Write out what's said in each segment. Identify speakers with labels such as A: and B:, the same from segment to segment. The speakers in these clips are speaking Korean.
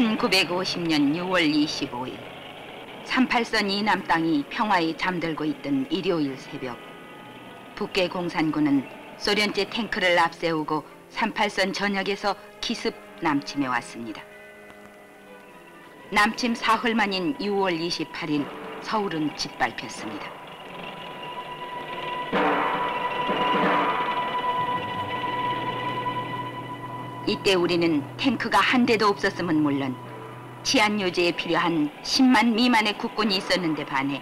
A: 1950년 6월 25일 38선 이남 땅이 평화에 잠들고 있던 일요일 새벽, 북계 공산군은 소련제 탱크를 앞세우고 38선 전역에서 기습 남침해 왔습니다. 남침 사흘 만인 6월 28일 서울은 짓밟혔습니다. 이때 우리는 탱크가 한 대도 없었음은 물론 치안 유지에 필요한 10만 미만의 국군이 있었는데 반해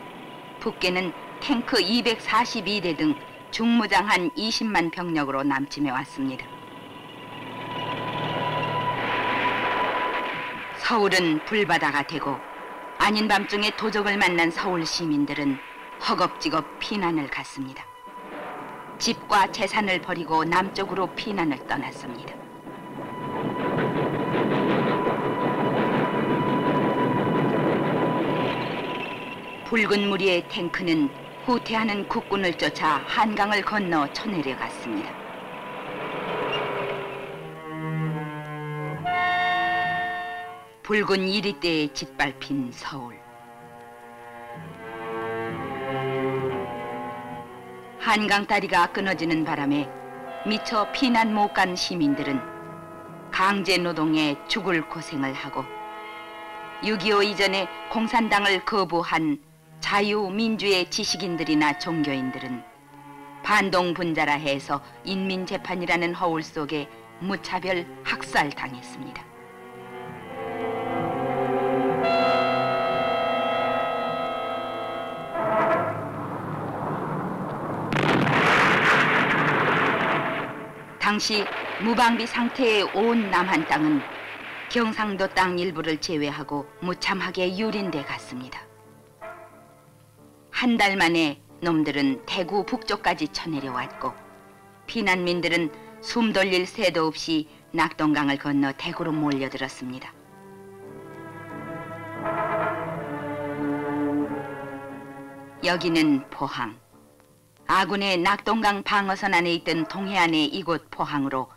A: 북계는 탱크 242대 등 중무장한 20만 병력으로 남침해 왔습니다. 서울은 불바다가 되고 아닌 밤중에 도적을 만난 서울 시민들은 허겁지겁 피난을 갔습니다. 집과 재산을 버리고 남쪽으로 피난을 떠났습니다. 붉은 무리의 탱크는 후퇴하는 국군을 쫓아 한강을 건너 쳐내려갔습니다. 붉은 이리떼에 짓밟힌 서울. 한강 다리가 끊어지는 바람에 미처 피난 못 간 시민들은 강제 노동에 죽을 고생을 하고 6.25 이전에 공산당을 거부한 자유민주의 지식인들이나 종교인들은 반동분자라 해서 인민재판이라는 허울 속에 무차별 학살당했습니다. 당시 무방비 상태의 온 남한 땅은 경상도 땅 일부를 제외하고 무참하게 유린돼 갔습니다. 한 달 만에 놈들은 대구 북쪽까지 쳐내려왔고 피난민들은 숨 돌릴 새도 없이 낙동강을 건너 대구로 몰려들었습니다. 여기는 포항. 아군의 낙동강 방어선 안에 있던 동해안의 이곳 포항으로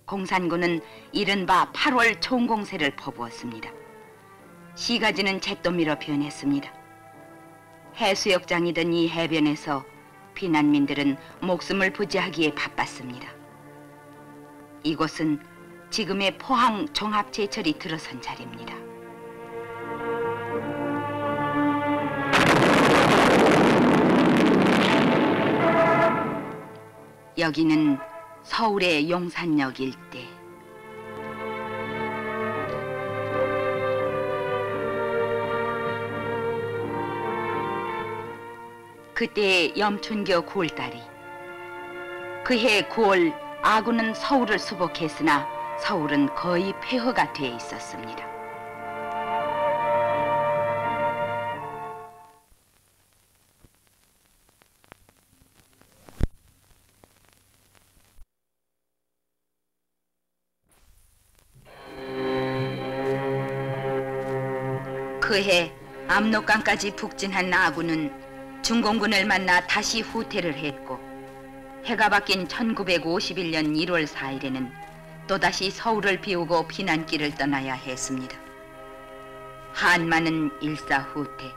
A: 공산군은 이른바 8월 총공세를 퍼부었습니다. 시가지는 잿더미로 변했습니다. 해수욕장이던 이 해변에서 피난민들은 목숨을 부지하기에 바빴습니다. 이곳은 지금의 포항 종합제철이 들어선 자리입니다. 여기는 서울의 용산역 일대. 그때의 염춘교 9월달이. 그해 9월 아군은 서울을 수복했으나 서울은 거의 폐허가 돼 있었습니다. 그해 압록강까지 북진한 아군은 중공군을 만나 다시 후퇴를 했고 해가 바뀐 1951년 1월 4일에는 또다시 서울을 비우고 피난길을 떠나야 했습니다. 한마는 일사후퇴.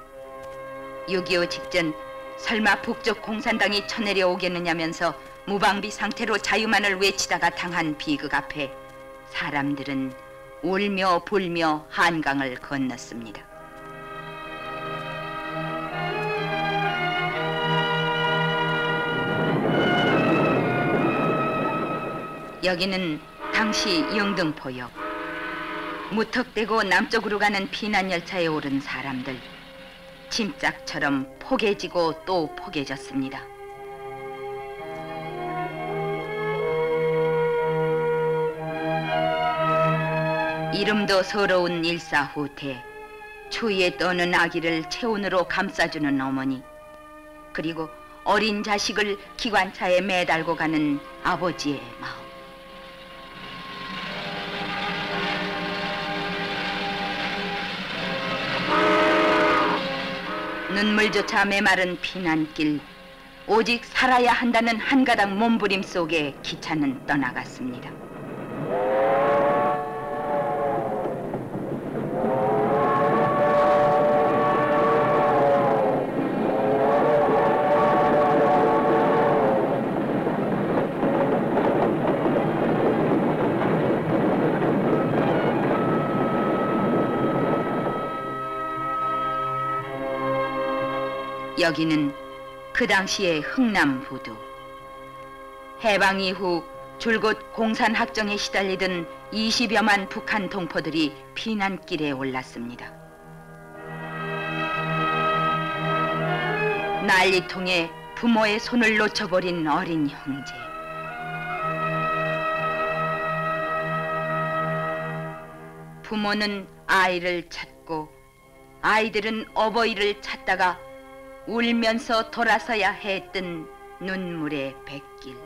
A: 6.25 직전 설마 북쪽 공산당이 쳐내려오겠느냐면서 무방비 상태로 자유만을 외치다가 당한 비극 앞에 사람들은 울며 불며 한강을 건넜습니다. 여기는 당시 영등포역. 무턱대고 남쪽으로 가는 피난열차에 오른 사람들. 침짝처럼 포개지고 또 포개졌습니다. 이름도 서러운 일사후퇴. 추위에 떠는 아기를 체온으로 감싸주는 어머니, 그리고 어린 자식을 기관차에 매달고 가는 아버지의 마음. 눈물조차 메마른 피난길, 오직 살아야 한다는 한가닥 몸부림 속에 기차는 떠나갔습니다. 여기는 그 당시의 흥남부두. 해방 이후 줄곧 공산학정에 시달리던 20여만 북한 동포들이 피난길에 올랐습니다. 난리통에 부모의 손을 놓쳐버린 어린 형제. 부모는 아이를 찾고 아이들은 어버이를 찾다가 울면서 돌아서야 했던 눈물의 뱃길.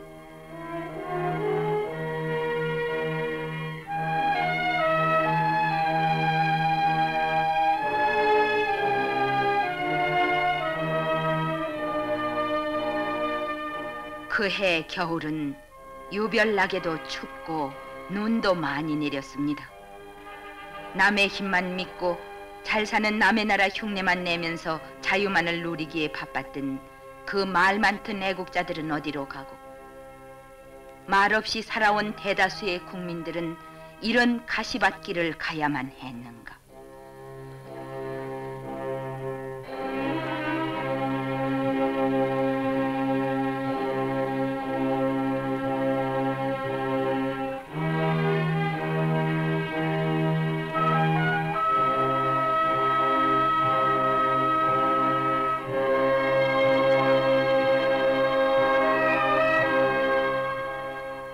A: 그해 겨울은 유별나게도 춥고 눈도 많이 내렸습니다. 남의 힘만 믿고 잘 사는 남의 나라 흉내만 내면서 자유만을 누리기에 바빴던 그 말 많던 애국자들은 어디로 가고, 말없이 살아온 대다수의 국민들은 이런 가시밭길을 가야만 했는가.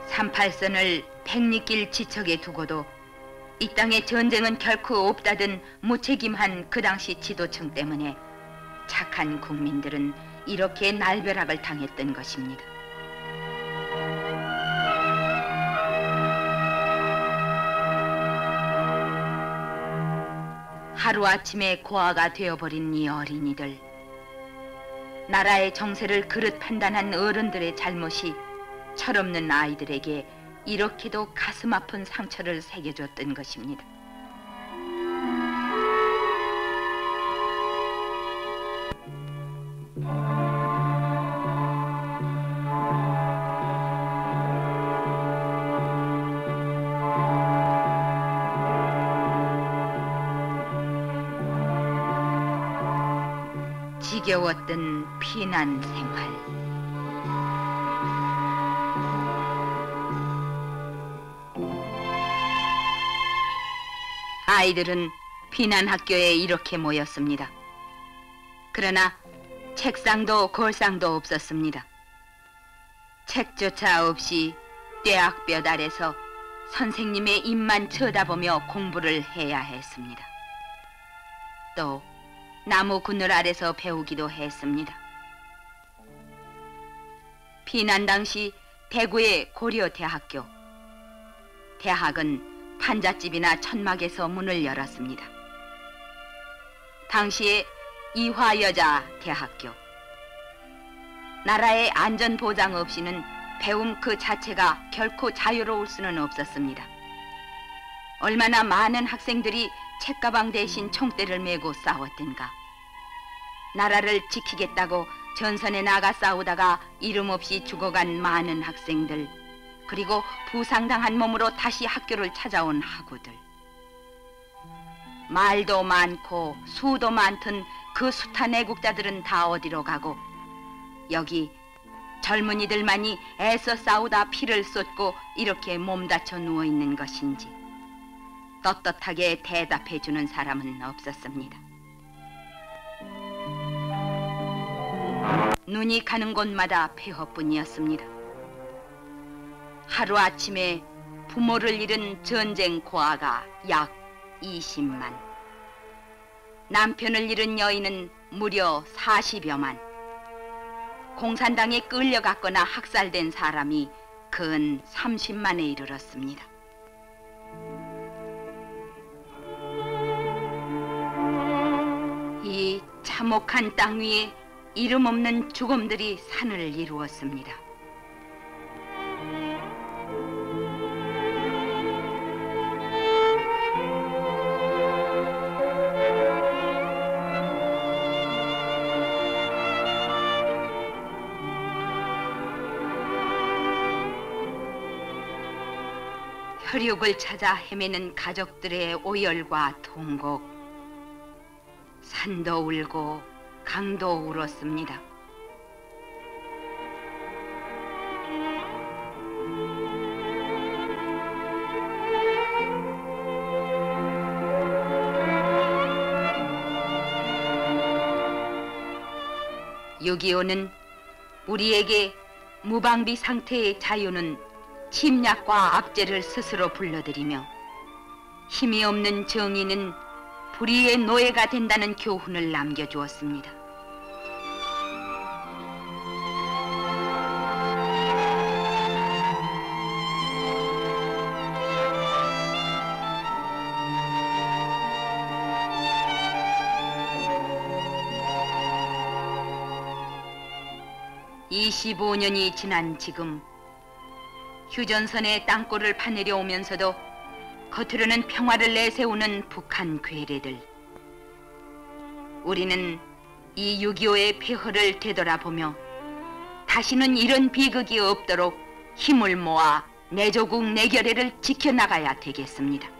A: 삼팔선을 백리길 지척에 두고도 이 땅에 전쟁은 결코 없다던 무책임한 그 당시 지도층 때문에 착한 국민들은 이렇게 날벼락을 당했던 것입니다. 하루아침에 고아가 되어버린 이 어린이들, 나라의 정세를 그릇 판단한 어른들의 잘못이 철없는 아이들에게 이렇게도 가슴 아픈 상처를 새겨줬던 것입니다. 지겨웠던 피난 생활. 아이들은 피난학교에 이렇게 모였습니다. 그러나 책상도 걸상도 없었습니다. 책조차 없이 떼학볕 아래서 선생님의 입만 쳐다보며 공부를 해야 했습니다. 또 나무 그늘 아래서 배우기도 했습니다. 피난 당시 대구의 고려대학교, 대학은 판잣집이나 천막에서 문을 열었습니다. 당시에 이화여자대학교, 나라의 안전보장 없이는 배움 그 자체가 결코 자유로울 수는 없었습니다. 얼마나 많은 학생들이 책가방 대신 총대를 메고 싸웠던가. 나라를 지키겠다고 전선에 나가 싸우다가 이름 없이 죽어간 많은 학생들, 그리고 부상당한 몸으로 다시 학교를 찾아온 학우들. 말도 많고 수도 많던 그 숱한 애국자들은 다 어디로 가고, 여기 젊은이들만이 애써 싸우다 피를 쏟고 이렇게 몸다쳐 누워있는 것인지 떳떳하게 대답해주는 사람은 없었습니다. 눈이 가는 곳마다 폐허뿐이었습니다. 하루아침에 부모를 잃은 전쟁 고아가 약 20만, 남편을 잃은 여인은 무려 40여만, 공산당에 끌려갔거나 학살된 사람이 근 30만에 이르렀습니다. 이 참혹한 땅 위에 이름 없는 죽음들이 산을 이루었습니다. 혈육을 찾아 헤매는 가족들의 오열과 통곡, 산도 울고 강도 울었습니다. (6.25는) 우리에게 무방비 상태의 자유는 침략과 압제를 스스로 불러들이며 힘이 없는 정의는 불의의 노예가 된다는 교훈을 남겨주었습니다. (25년이) 지난 지금 휴전선의 땅굴을 파내려 오면서도 겉으로는 평화를 내세우는 북한 괴뢰들. 우리는 이 6.25의 폐허를 되돌아보며 다시는 이런 비극이 없도록 힘을 모아 내 조국 내 결의를 지켜나가야 되겠습니다.